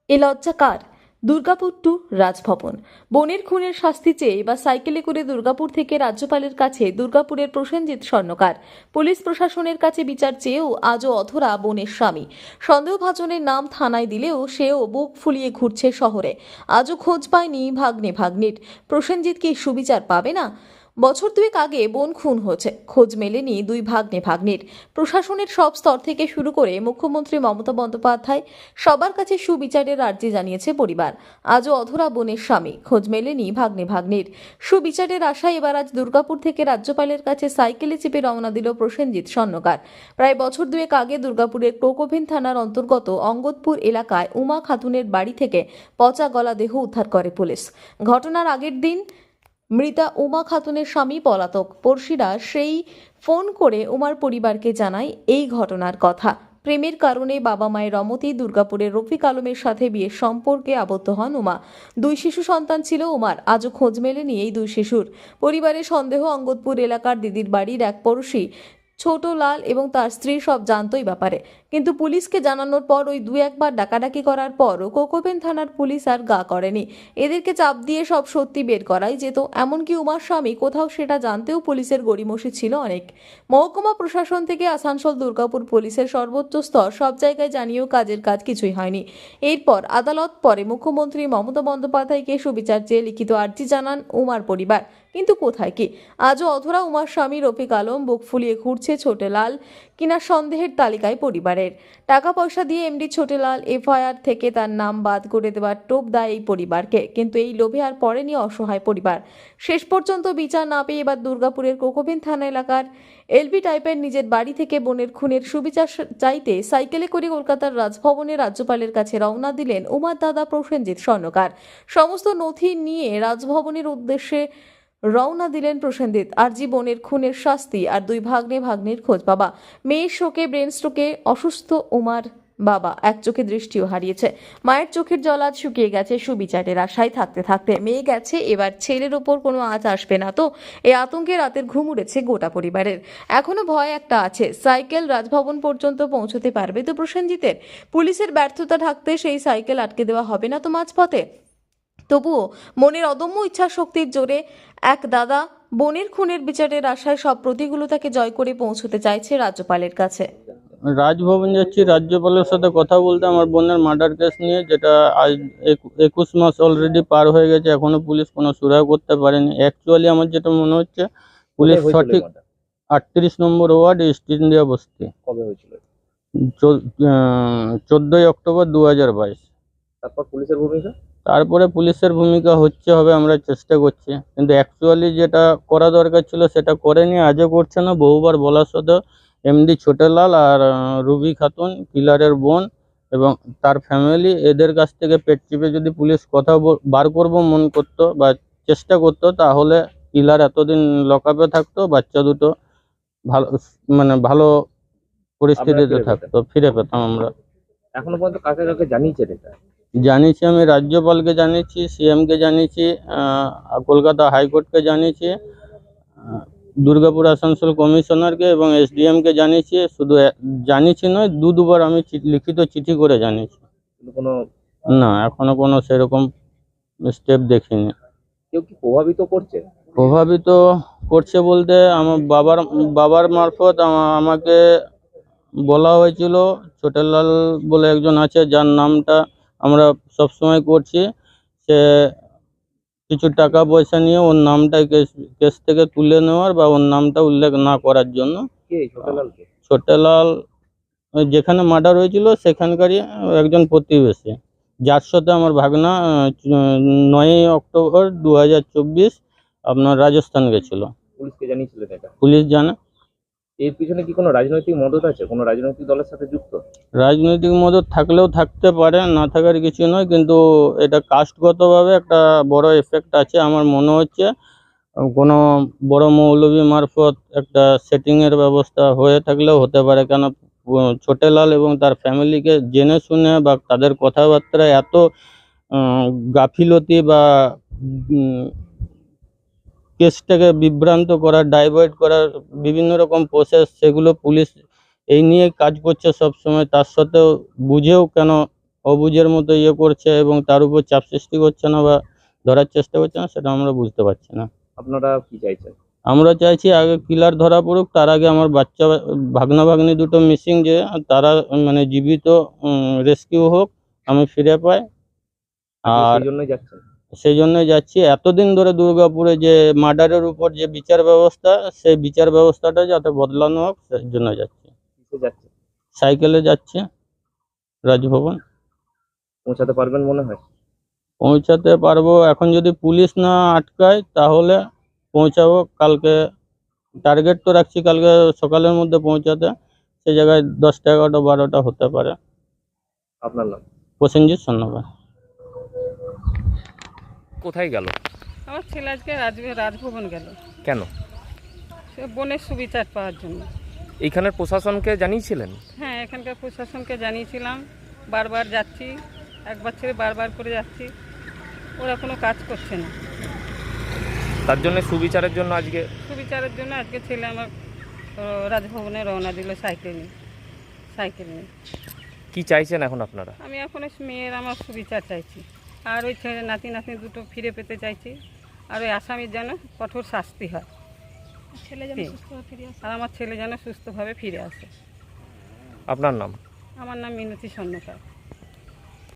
এ লজ্জা কার? দুর্গাপুর টু রাজভবন। বোনের খুনের শাস্তি চেয়ে এবার সাইকেলে করে দুর্গাপুর থেকে রাজ্যপালের কাছে দুর্গাপুরের প্রসেনজিৎ স্বর্ণকার। পুলিশ প্রশাসনের কাছে বিচার চেয়েও আজও অধরা বোনের স্বামী। সন্দেহভাজনের নাম থানায় দিলেও সেও বুক ফুলিয়ে ঘুরছে শহরে। আজও খোঁজ পায়নি ভাগ্নে ভাগ্নির। প্রসেনজিৎ কি সুবিচার পাবে না? বছর দুয়েক আগে বোন খুন হয়েছে, খোঁজ মেলেনি দুই ভাগ্নে ভাগ্নির। প্রশাসনের সব স্তর থেকে শুরু করে মুখ্যমন্ত্রী মমতা বন্দ্যোপাধ্যায় সবার কাছে সুবিচারের আর্জি জানিয়েছে পরিবার। আজও অধরা বোনের স্বামী, খোঁজ মেলেনি ভাগ্নে ভাগ্নির। সুবিচারের আশায় এবার আজ দুর্গাপুর থেকে রাজ্যপালের কাছে সাইকেলে চেপে রওনা দিল প্রসেনজিৎ স্বর্ণকার। প্রায় বছর দুয়েক আগে দুর্গাপুরের কোকোভেন থানার অন্তর্গত অঙ্গদপুর এলাকায় উমা খাতুনের বাড়ি থেকে পচা গলা দেহ উদ্ধার করে পুলিশ। ঘটনার আগের দিন মৃতা উমা খাতুনের স্বামী পলাতক। পড়শিরা সেই ফোন করে উমার পরিবারকে জানায় এই ঘটনার কথা। প্রেমের কারণে বাবা মায়ের রমতি দুর্গাপুরের রফিক আলমের সাথে বিয়ের সম্পর্কে আবদ্ধ হন উমা। দুই শিশু সন্তান ছিল উমার। আজও খোঁজ মেলেনি এই দুই শিশুর। পরিবারের সন্দেহ অঙ্গদপুর এলাকার দিদির বাড়ির এক পড়শি ছোট লাল এবং তার স্ত্রী সব জানতোই ব্যাপারে, কিন্তু পুলিশকে জানানোর পর ওই দু একবার ডাকাডাকি করার পরও কোকোভেন থানার পুলিশ আর গা করেনি। এদেরকে চাপ দিয়ে সব সত্যি বের করাই যেত, এমনকি উমার স্বামী কোথাও সেটা জানতেও পুলিশের গড়িমসি ছিল অনেক। মহকুমা প্রশাসন থেকে আসানসোল দুর্গাপুর পুলিশের সর্বোচ্চ স্তর সব জায়গায় জানিয়েও কাজের কাজ কিছুই হয়নি। এরপর আদালত, পরে মুখ্যমন্ত্রী মমতা বন্দ্যোপাধ্যায়কে সুবিচার চেয়ে লিখিত আর্জি জানান উমার পরিবার, কিন্তু কোথায় কি? আজও অধরা উমার স্বামী রফিক আলম। বুক ফুলিয়ে ঘুরছে ছোটে লাল কিনা সন্দেহের তালিকায় পরিবারের। টাকা পয়সা দিয়ে এমডি ছোটে লাল এফআইআর থেকে তার নাম বাদ করে দেওয়ার টোপ দেয় এই পরিবারকে, কিন্তু এই লোভে আর পড়েনি অসহায় পরিবার। শেষ পর্যন্ত বিচার না পেয়ে এবার দুর্গাপুরের কোকোভেন থানা এলাকার এলবি টাইপের নিজের বাড়ি থেকে বোনের খুনের সুবিচার চাইতে সাইকেলে করে কলকাতার রাজভবনে রাজ্যপালের কাছে রওনা দিলেন উমার দাদা প্রসেনজিৎ স্বর্ণকার। সমস্ত নথি নিয়ে রাজভবনের উদ্দেশ্যে রওনা দিলেন প্রসেনজিৎ। আরজি বোনের খুনের শাস্তি আর দুই ভাগ্নে ভাগ্নির খোঁজ পাবা। মেয়ের শোকে ব্রেন স্ট্রোকে অসুস্থ উমার বাবা এক চোখে দৃষ্টিও হারিয়েছে। মায়ের চোখের জল আজ শুকিয়ে গেছে সুবিচারের আশায় থাকতে থাকতে। মেয়ে গেছে, এবার ছেলের ওপর কোনো আঁচ আসবে না তো? এই আতঙ্কে রাতের ঘুম উড়েছে গোটা পরিবারের। এখনো ভয় একটা আছে, সাইকেল রাজভবন পর্যন্ত পৌঁছতে পারবে তো প্রসেনজিতের? পুলিশের ব্যর্থতা ঢাকতে সেই সাইকেল আটকে দেওয়া হবে না তো মাঝপথে? তবুও মনের অদম্য ইচ্ছা শক্তির জোরে এক দাদা বোনের খুনের বিচারের আশায় সব প্রতিকূলতাকে জয় করে পৌঁছতে চাইছে রাজ্যপালের কাছে। রাজভবন যাচ্ছি রাজ্যপালের সাথে কথা বলতে আমার বোনের মার্ডার কেস নিয়ে, যেটা আজ 21 মাস অলরেডি পার হয়ে গেছে, এখনো পুলিশ কোনো সুরাহা করতে পারেনি। অ্যাকচুয়ালি আমার যেটা মনে হচ্ছে পুলিশ সঠিক 38 নম্বর ওয়ার্ড ইস্ট ইন্ডিয়া বস্তি। কবে হয়েছিল? 14ই অক্টোবর 2022। তারপর পুলিশের ভূমিকা? তারপরে পুলিশের ভূমিকা হবে, আমরা চেষ্টা করছি, কিন্তু অ্যাকচুয়ালি যেটা করা দরকার ছিল সেটা করেনি, আজও করছে না। বহুবার বলার সত্ত্বেও এমডি ছোটেলাল আর রুবি খাতুন কিলারের বোন এবং তার ফ্যামিলি, এদের কাছ থেকে পেট চিপে যদি পুলিশ কথা বার করবো মন করতো বা চেষ্টা করতো, তাহলে কিলার এতদিন লকআপে থাকতো, বাচ্চা দুটো ভালো ভালো পরিস্থিতিতে থাকতো, ফিরে পেতাম আমরা। এখনো পর্যন্ত কাকে কাকে জানিয়েছেন এটা? জানিয়েছি, আমি রাজ্যপালকে জানিয়েছি, সিএমকে জানিয়েছি, কলকাতা হাইকোর্টকে জানিয়েছি, দুর্গাপুর আসানসোল কমিশনারকে এবং এসডিএমকে জানিয়েছি। শুধু জানিয়েছি নয়, দুবার আমি লিখিত চিঠি করে জানিয়েছি। কোনো না, এখনো কোনো সেরকম স্টেপ দেখিনি। কেউ কি প্রভাবিত করছে? প্রভাবিত করছে বলতে আমার বাবার মারফত আমাকে বলা হয়েছিল, ছোটেলাল বলে একজন আছে যার নামটা আমরা সবসময় করছি, সে কিছু টাকা পয়সা নিয়ে ওর নামটা কেস থেকে তুলে নেওয়ার বা ওর নামটা উল্লেখ না করার জন্য। কে ছোটলাল? ছোটেলাল যেখানে মার্ডার হয়েছিল সেখানকারই একজন প্রতিবেশী, যার সাথে আমার ভাগনা 9ই অক্টোবর 2024 আপনার রাজস্থান গেছিল। পুলিশকে জানিয়েছিলেন এটা? পুলিশ জানে। এর পিছনে কি কোনো রাজনৈতিক মদত আছে? কোনো রাজনৈতিক দলের সাথে যুক্ত? রাজনৈতিক মদত থাকলেও থাকতে পারে, না থাকার কিছু নয়, কিন্তু এটা কাস্টগতভাবে একটা বড় এফেক্ট আছে। আমার মনে হচ্ছে কোনো বড় মৌলবী মারফত একটা সেটিংয়ের ব্যবস্থা হয়ে থাকলেও হতে পারে, কেন ছোটেলাল এবং তার ফ্যামিলিকে জেনে শুনে বা তাদের কথাবার্তায় এত গাফিলতি বা কেসটাকে বিভ্রান্ত করার, ডাইভার্ট করার বিভিন্ন রকম প্রসেস, সেগুলো পুলিশ এই নিয়ে কাজ করছে সব সময়। তার সত্ত্বেও বুঝেও কেন অবুঝের মতো ইয়ে করছে এবং তার উপর চাপ সৃষ্টি করছে না বা ধরার চেষ্টা করছে না, সেটা আমরা বুঝতে পারছি না। আপনারা কি চাইছেন? আমরা চাইছি আগে কিলার ধরা পড়ুক, তার আগে আমার বাচ্চা ভাগনা ভাগ্নি দুটো মিসিং যে তারা মানে জীবিত রেস্কিউ হোক, আমি ফিরে পাই। আপনি আর সেই জন্যই যাচ্ছেন? সেই জন্যই যাচ্ছি। এতদিন ধরে দুর্গাপুরে যে মার্ডারের উপর যে বিচার ব্যবস্থা, সেই বিচার ব্যবস্থাটা যাতে বদলানো হোক, সেই জন্য যাচ্ছি। কিসে যাচ্ছেন? সাইকেলে যাচ্ছি রাজভবন। পৌঁছাতে পারবেন মনে হয়? পৌঁছাতে পারবো, এখন যদি পুলিশ না আটকায় তাহলে পৌঁছাবো। কালকে টার্গেট তো রাখছি কালকে সকালের মধ্যে পৌঁছাতে, সেই জায়গায় 10টা 11টা 12টা হতে পারে। আপনার নাম? প্রসেনজিৎ স্বর্ণকার। কোথায় গেল? আমার ছেলে আজকে রাজভবন গেল, কেন? সে বোনের সুবিচার পাওয়ার জন্য। এইখানের প্রশাসনকে জানিয়েছিলেন? হ্যাঁ, এখানকার প্রশাসনকে জানিয়েছিলাম, বারবার যাচ্ছি, একবার ছেড়ে বারবার করে যাচ্ছি, ওরা কোনো কাজ করছে না। তার জন্য সুবিচারের জন্য আজকে সুবিচারের জন্য আজকে ছেলে আমার রাজভবনে রওনা দিল সাইকেল নিয়ে। কি চাইছেন এখন আপনারা? আমি এখন ওই মেয়ের আমার সুবিচার চাইছি, আর ওই ছেলে নাতি দুটো ফিরে পেতে চাইছি, আর ওই আসামির যেন কঠোর শাস্তি হয়, আর আমার ছেলে যেন সুস্থভাবে ফিরে আসে। আপনার নাম? আমার নাম মিনতি স্বর্ণকার।